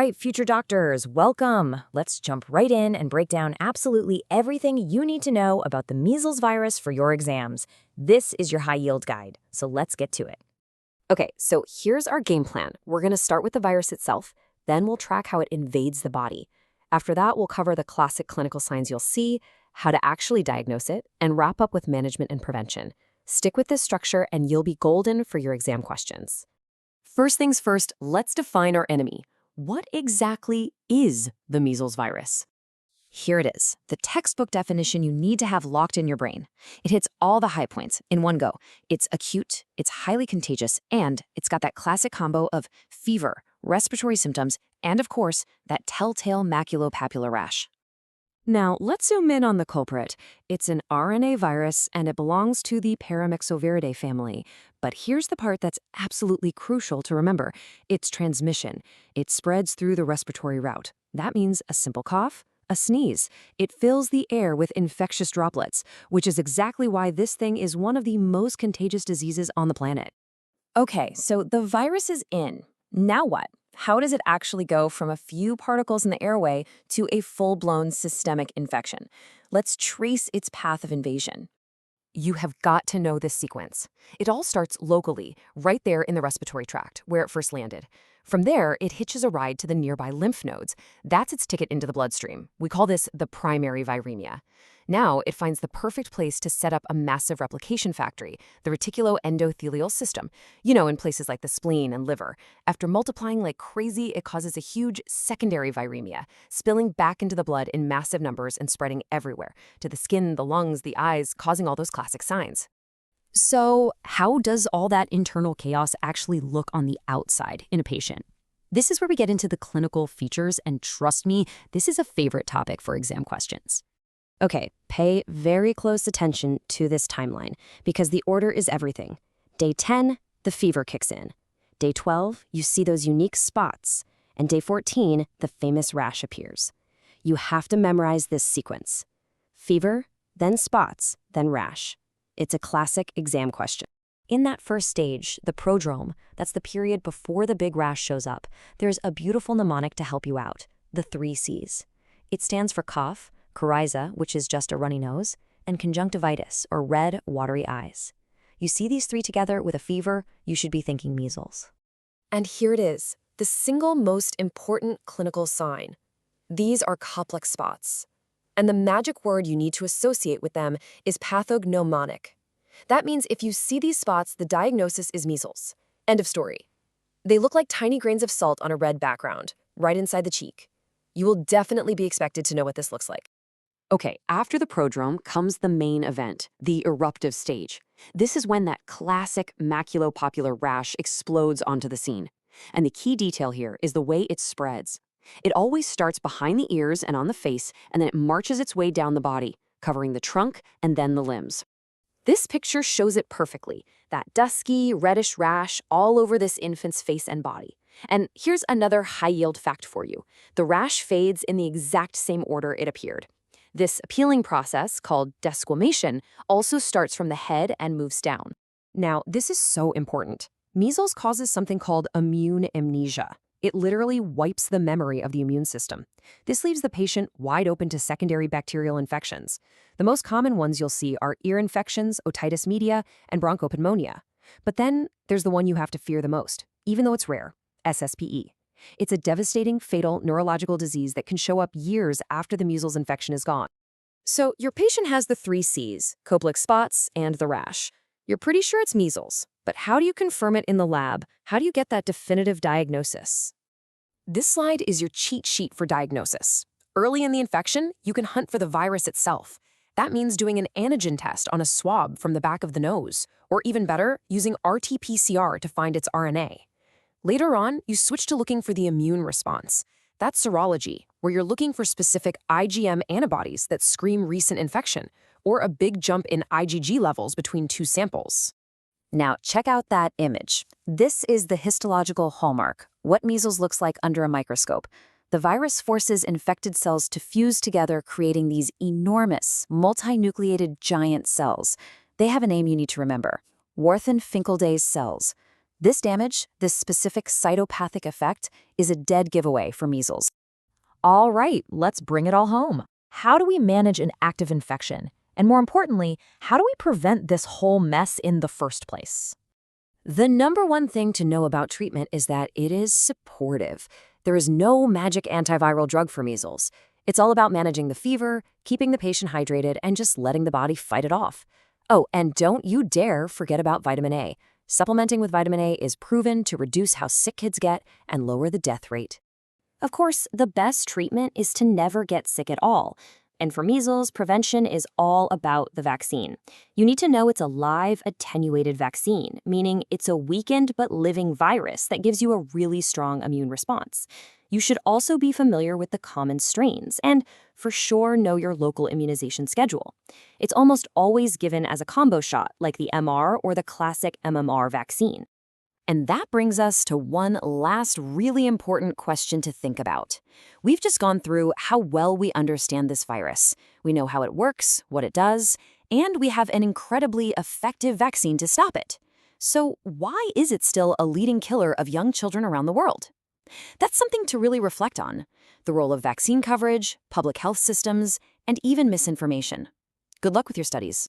right, future doctors, welcome. Let's jump right in and break down absolutely everything you need to know about the measles virus for your exams. This is your high-yield guide, so let's get to it. Okay, so here's our game plan. We're going to start with the virus itself, then we'll track how it invades the body. After that, we'll cover the classic clinical signs you'll see, how to actually diagnose it, and wrap up with management and prevention. Stick with this structure and you'll be golden for your exam questions. First things first, let's define our enemy. What exactly is the measles virus? Here it is, the textbook definition you need to have locked in your brain. It hits all the high points in one go. It's acute, it's highly contagious, and it's got that classic combo of fever, respiratory symptoms, and of course, that telltale maculopapular rash. Now, let's zoom in on the culprit. It's an RNA virus, and it belongs to the Paramyxoviridae family. But here's the part that's absolutely crucial to remember. It's transmission. It spreads through the respiratory route. That means a simple cough, a sneeze. It fills the air with infectious droplets, which is exactly why this thing is one of the most contagious diseases on the planet. Okay, so the virus is in. Now what? How does it actually go from a few particles in the airway to a full-blown systemic infection? Let's trace its path of invasion. You have got to know this sequence. It all starts locally, right there in the respiratory tract, where it first landed. From there, it hitches a ride to the nearby lymph nodes. That's its ticket into the bloodstream. We call this the primary viremia. Now, it finds the perfect place to set up a massive replication factory, the reticuloendothelial system, in places like the spleen and liver. After multiplying like crazy, it causes a huge secondary viremia, spilling back into the blood in massive numbers and spreading everywhere, to the skin, the lungs, the eyes, causing all those classic signs. So, how does all that internal chaos actually look on the outside in a patient? This is where we get into the clinical features, and trust me, this is a favorite topic for exam questions. Okay, pay very close attention to this timeline, because the order is everything. Day 10, the fever kicks in. Day 12, you see those unique spots. And day 14, the famous rash appears. You have to memorize this sequence. Fever, then spots, then rash. It's a classic exam question. In that first stage, the prodrome, that's the period before the big rash shows up, there's a beautiful mnemonic to help you out, the 3 C's. It stands for cough, coryza, which is just a runny nose, and conjunctivitis, or red, watery eyes. You see these 3 together with a fever, you should be thinking measles. And here it is, the single most important clinical sign. These are Koplik spots. And the magic word you need to associate with them is pathognomonic. That means if you see these spots, the diagnosis is measles. End of story. They look like tiny grains of salt on a red background, right inside the cheek. You will definitely be expected to know what this looks like. Okay, after the prodrome comes the main event, the eruptive stage. This is when that classic maculopapular rash explodes onto the scene. And the key detail here is the way it spreads. It always starts behind the ears and on the face, and then it marches its way down the body, covering the trunk and then the limbs. This picture shows it perfectly, that dusky, reddish rash all over this infant's face and body. And here's another high-yield fact for you. The rash fades in the exact same order it appeared. This peeling process, called desquamation, also starts from the head and moves down. Now, this is so important. Measles causes something called immune amnesia. It literally wipes the memory of the immune system. This leaves the patient wide open to secondary bacterial infections. The most common ones you'll see are ear infections, otitis media, and bronchopneumonia. But then there's the one you have to fear the most, even though it's rare, SSPE. It's a devastating, fatal neurological disease that can show up years after the measles infection is gone. So your patient has the 3 C's, Koplik spots, and the rash. You're pretty sure it's measles, but how do you confirm it in the lab? How do you get that definitive diagnosis? This slide is your cheat sheet for diagnosis. Early in the infection, you can hunt for the virus itself. That means doing an antigen test on a swab from the back of the nose, or even better, using RT-PCR to find its RNA. Later on, you switch to looking for the immune response. That's serology, where you're looking for specific IgM antibodies that scream recent infection, or a big jump in IgG levels between 2 samples. Now, check out that image. This is the histological hallmark, what measles looks like under a microscope. The virus forces infected cells to fuse together, creating these enormous, multinucleated giant cells. They have a name you need to remember: Warthin-Finkelday's cells. This damage, this specific cytopathic effect, is a dead giveaway for measles. All right, let's bring it all home. How do we manage an active infection? And more importantly, how do we prevent this whole mess in the first place? The number one thing to know about treatment is that it is supportive. There is no magic antiviral drug for measles. It's all about managing the fever, keeping the patient hydrated, and just letting the body fight it off. Oh, and don't you dare forget about vitamin A. Supplementing with vitamin A is proven to reduce how sick kids get and lower the death rate. Of course, the best treatment is to never get sick at all. And for measles, prevention is all about the vaccine. You need to know it's a live, attenuated vaccine, meaning it's a weakened but living virus that gives you a really strong immune response. You should also be familiar with the common strains and, for sure, know your local immunization schedule. It's almost always given as a combo shot, like the MR or the classic MMR vaccine. And that brings us to one last really important question to think about. We've just gone through how well we understand this virus. We know how it works, what it does, and we have an incredibly effective vaccine to stop it. So why is it still a leading killer of young children around the world? That's something to really reflect on. The role of vaccine coverage, public health systems, and even misinformation. Good luck with your studies.